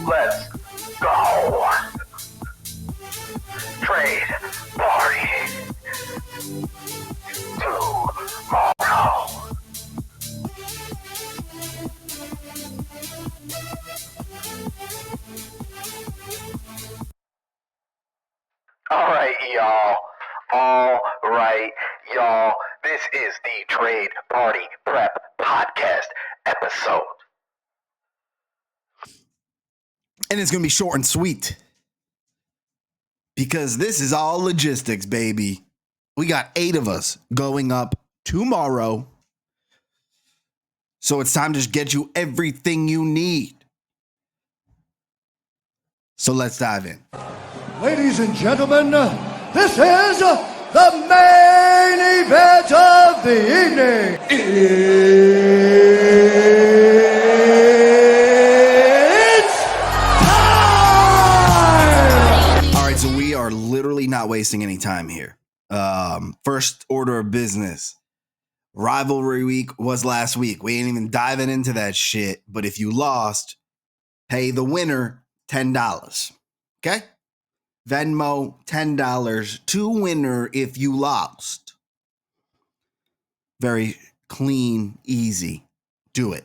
Let's go. Trade party tomorrow. All right, y'all. This is the Trade Party Prep Podcast episode. And it's going to be short and sweet because this is all logistics, baby. We got 8 of us going up tomorrow. So it's time to just get you everything you need. So let's dive in. Ladies and gentlemen, this is the main event of the evening. It's time! All right, so we are literally not wasting any time here. First order of business. Rivalry week was last week. We ain't even diving into that shit. But if you lost, pay the winner $10. Okay? Venmo $10 to winner if you lost. Very clean, easy. Do it.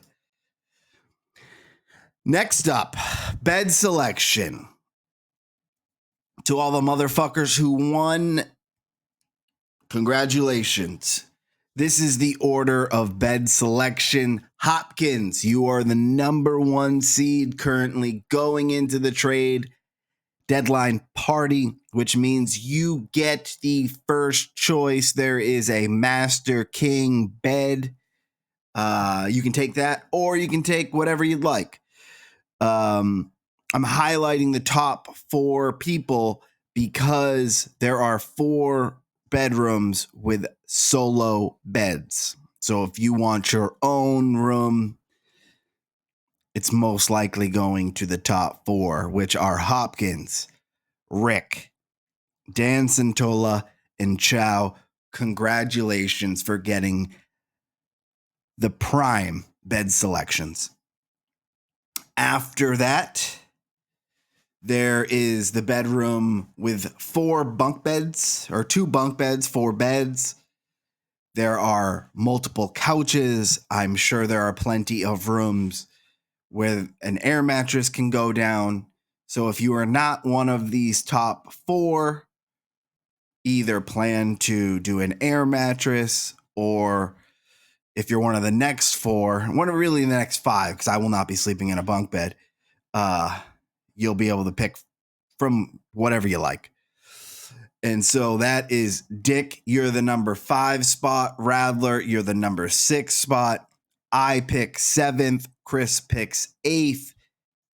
Next up, bed selection. To all the motherfuckers who won, congratulations. This is the order of bed selection. Hopkins, you are the number 1 seed currently going into the trade deadline party, which means you get the first choice. There is a Master King bed. You can take that, or you can take whatever you'd like. I'm highlighting the top 4 people because there are 4 bedrooms with solo beds. So if you want your own room, it's most likely going to the top 4, which are Hopkins, Rick, Dan Santola, and Chow. Congratulations for getting the prime bed selections. After that, there is the bedroom with 4 bunk beds, or 2 bunk beds, 4 beds. There are multiple couches. I'm sure there are plenty of rooms where an air mattress can go down. So if you are not one of these top 4, either plan to do an air mattress, or if you're one of the next 4, one of really the next 5, because I will not be sleeping in a bunk bed, you'll be able to pick from whatever you like. And so that is Dick, you're the number 5 spot. Radler, you're the number 6 spot. I pick 7th. Chris picks 8th.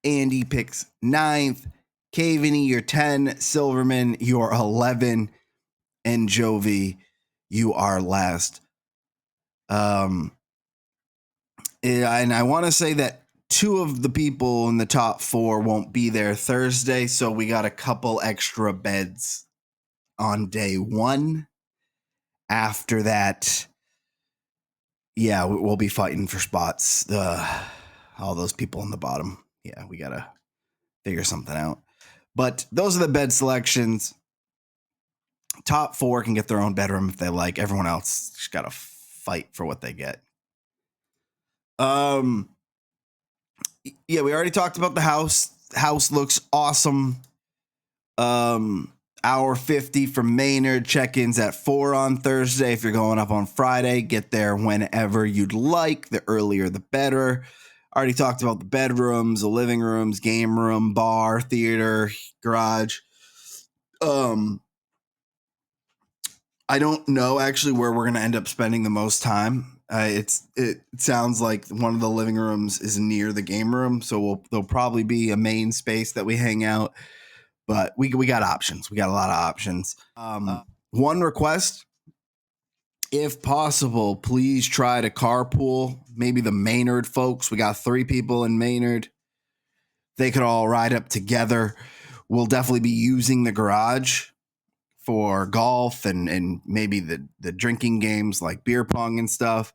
Andy picks 9th. Caveney, you're 10. Silverman, you're 11. And Jovi, you are last. And I want to say that 2 of the people in the top 4 won't be there Thursday, so we got a couple extra beds on day 1. After that, yeah, we'll be fighting for spots. All those people on the bottom. Yeah, we got to figure something out. But those are the bed selections. Top 4 can get their own bedroom if they like. Everyone else just got to fight for what they get. Yeah, we already talked about the house. House looks awesome. Hour 50 from Maynard. Check-ins at 4 on Thursday. If you're going up on Friday, get there whenever you'd like. The earlier, the better. Already talked about the bedrooms, the living rooms, game room, bar, theater, garage. I don't know actually where we're going to end up spending the most time. It sounds like one of the living rooms is near the game room, so there'll probably be a main space that we hang out. But we got options. We got a lot of options. One request, if possible, please try to carpool. Maybe the Maynard folks. We got 3 people in Maynard. They could all ride up together. We'll definitely be using the garage for golf and maybe the drinking games like beer pong and stuff.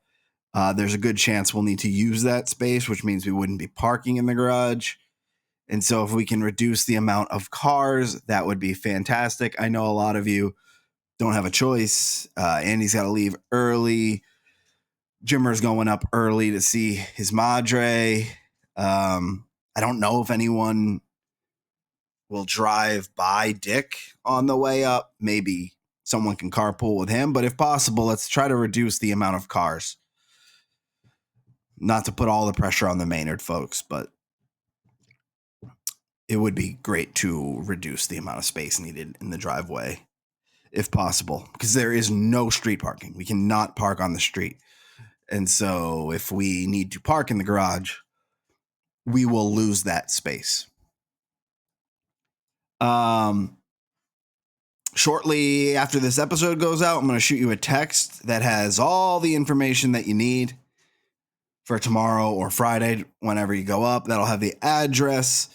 There's a good chance we'll need to use that space, which means we wouldn't be parking in the garage. And so if we can reduce the amount of cars, that would be fantastic. I know a lot of you don't have a choice. Andy's got to leave early. Jimmer's going up early to see his madre. I don't know if anyone will drive by Dick on the way up. Maybe someone can carpool with him, but if possible, let's try to reduce the amount of cars. Not to put all the pressure on the Maynard folks, but it would be great to reduce the amount of space needed in the driveway if possible, because there is no street parking. We cannot park on the street. And so if we need to park in the garage, we will lose that space. Shortly after this episode goes out, I'm going to shoot you a text that has all the information that you need for tomorrow or Friday, whenever you go up. That'll have the address.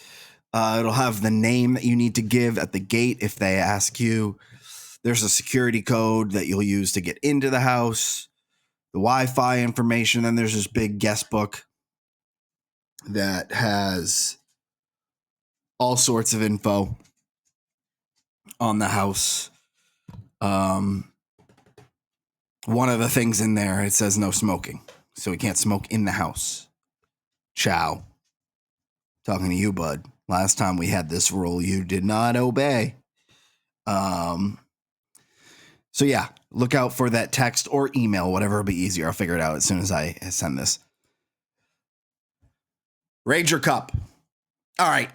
It'll have the name that you need to give at the gate if they ask you. There's a security code that you'll use to get into the house, the Wi-Fi information. Then there's this big guest book that has all sorts of info on the house. One of the things in there, it says no smoking. So we can't smoke in the house. Ciao. Talking to you, bud. Last time we had this rule, you did not obey. So yeah, look out for that text or email, whatever will be easier. I'll figure it out as soon as I send this. Ranger Cup. All right,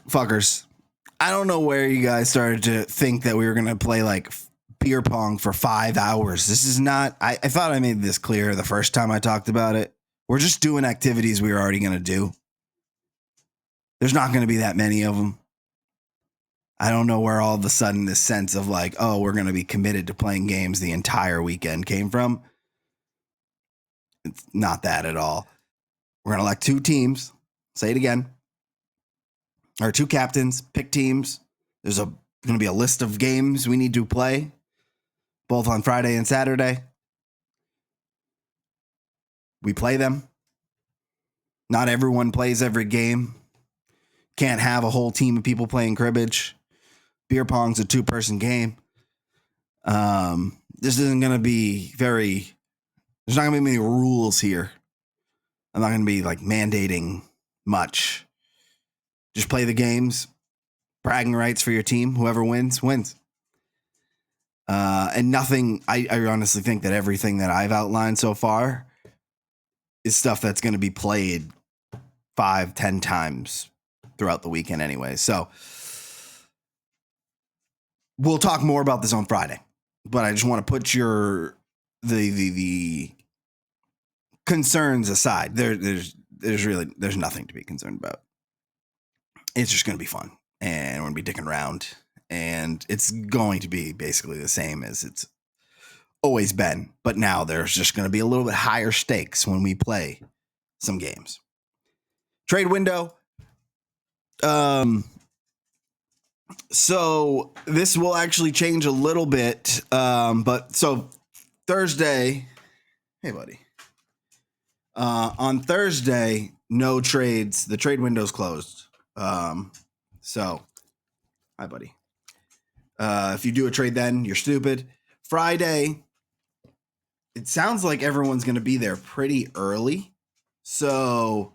fuckers. I don't know where you guys started to think that we were going to play like beer pong for 5 hours. This is not, I thought I made this clear the first time I talked about it. We're just doing activities we were already going to do. There's not going to be that many of them. I don't know where all of a sudden this sense of like, oh, we're going to be committed to playing games the entire weekend came from. It's not that at all. We're going to elect 2 teams. Say it again. Or 2 captains, pick teams. There's going to be a list of games we need to play, both on Friday and Saturday. We play them. Not everyone plays every game. Can't have a whole team of people playing cribbage. Beer pong's a 2-person game. This isn't going to be there's not going to be many rules here. I'm not going to be like mandating much. Just play the games. Bragging rights for your team. Whoever wins, wins. And nothing, I honestly think that everything that I've outlined so far is stuff that's going to be played 5-10 times throughout the weekend anyway. So we'll talk more about this on Friday, but I just want to put the concerns aside. There's nothing to be concerned about. It's just going to be fun, and we're going to be dicking around, and it's going to be basically the same as it's always been. But now there's just going to be a little bit higher stakes when we play some games. Trade window. So this will actually change a little bit. But so Thursday, hey buddy. On Thursday, no trades. The trade window's closed. So hi buddy. If you do a trade then, you're stupid. Friday, it sounds like everyone's going to be there pretty early. So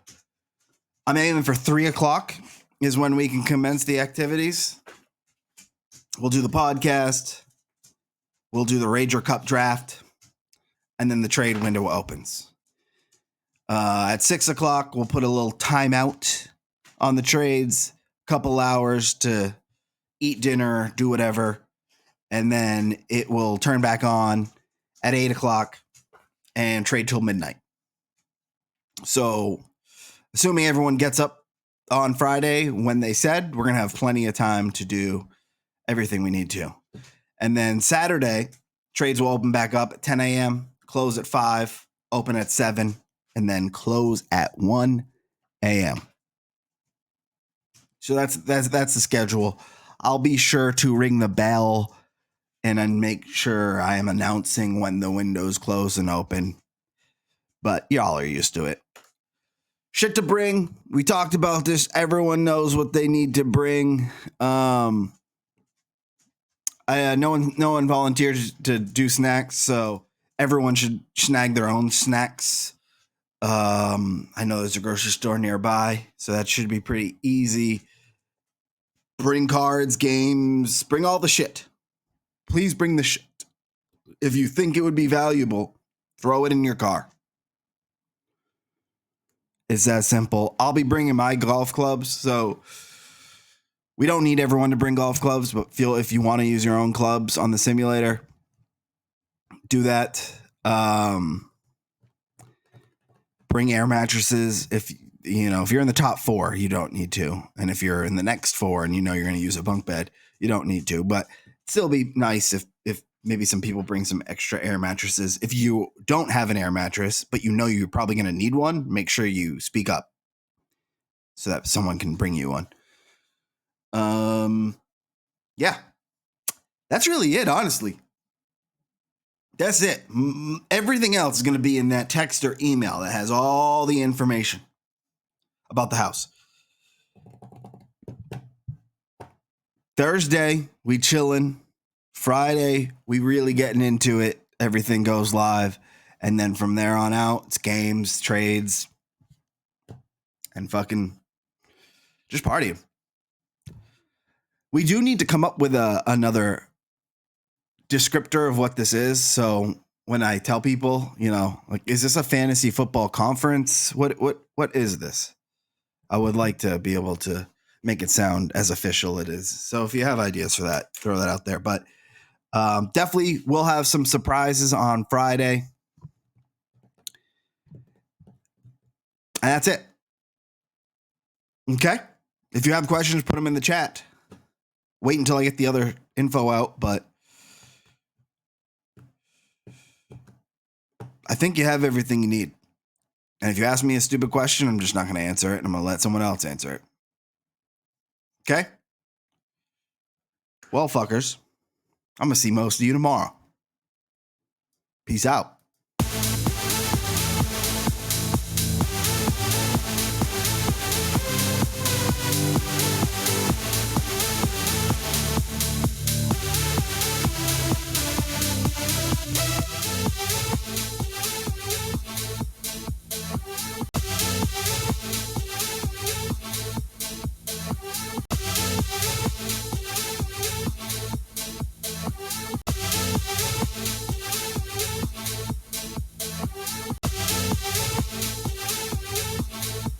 I'm aiming for 3:00 is when we can commence the activities. We'll do the podcast. We'll do the Ranger Cup draft. And then the trade window opens. At 6:00, we'll put a little timeout on the trades. Couple hours to eat dinner, do whatever. And then it will turn back on at 8:00 and trade till midnight. So assuming everyone gets up on Friday when they said, we're going to have plenty of time to do everything we need to. And then Saturday, trades will open back up at 10 a.m., close at 5, open at 7, and then close at 1 a.m. So that's the schedule. I'll be sure to ring the bell and then make sure I am announcing when the windows close and open. But y'all are used to it. Shit to bring. We talked about this. Everyone knows what they need to bring. No one volunteered to do snacks, so everyone should snag their own snacks. I know there's a grocery store nearby, so that should be pretty easy. Bring cards, games, bring all the shit. Please bring the shit. If you think it would be valuable, throw it in your car. It's that simple. I'll be bringing my golf clubs, so we don't need everyone to bring golf clubs, but if you want to use your own clubs on the simulator, do that. Bring air mattresses. If you're in the top 4, you don't need to. And if you're in the next 4 and you're going to use a bunk bed, you don't need to. But still be nice if maybe some people bring some extra air mattresses. If you don't have an air mattress, but you're probably going to need one, make sure you speak up so that someone can bring you one. Yeah, that's really it, honestly. That's it. Everything else is going to be in that text or email that has all the information about the house. Thursday, we chilling. Friday, we really getting into it. Everything goes live. And then from there on out, it's games, trades, and fucking just partying. We do need to come up with another descriptor of what this is. So when I tell people, is this a fantasy football conference? What is this? I would like to be able to make it sound as official it is. So if you have ideas for that, throw that out there. But definitely we'll have some surprises on Friday. And that's it. Okay. If you have questions, put them in the chat. Wait until I get the other info out, but I think you have everything you need. And if you ask me a stupid question, I'm just not going to answer it, and I'm going to let someone else answer it. Okay? Well, fuckers, I'm going to see most of you tomorrow. Peace out.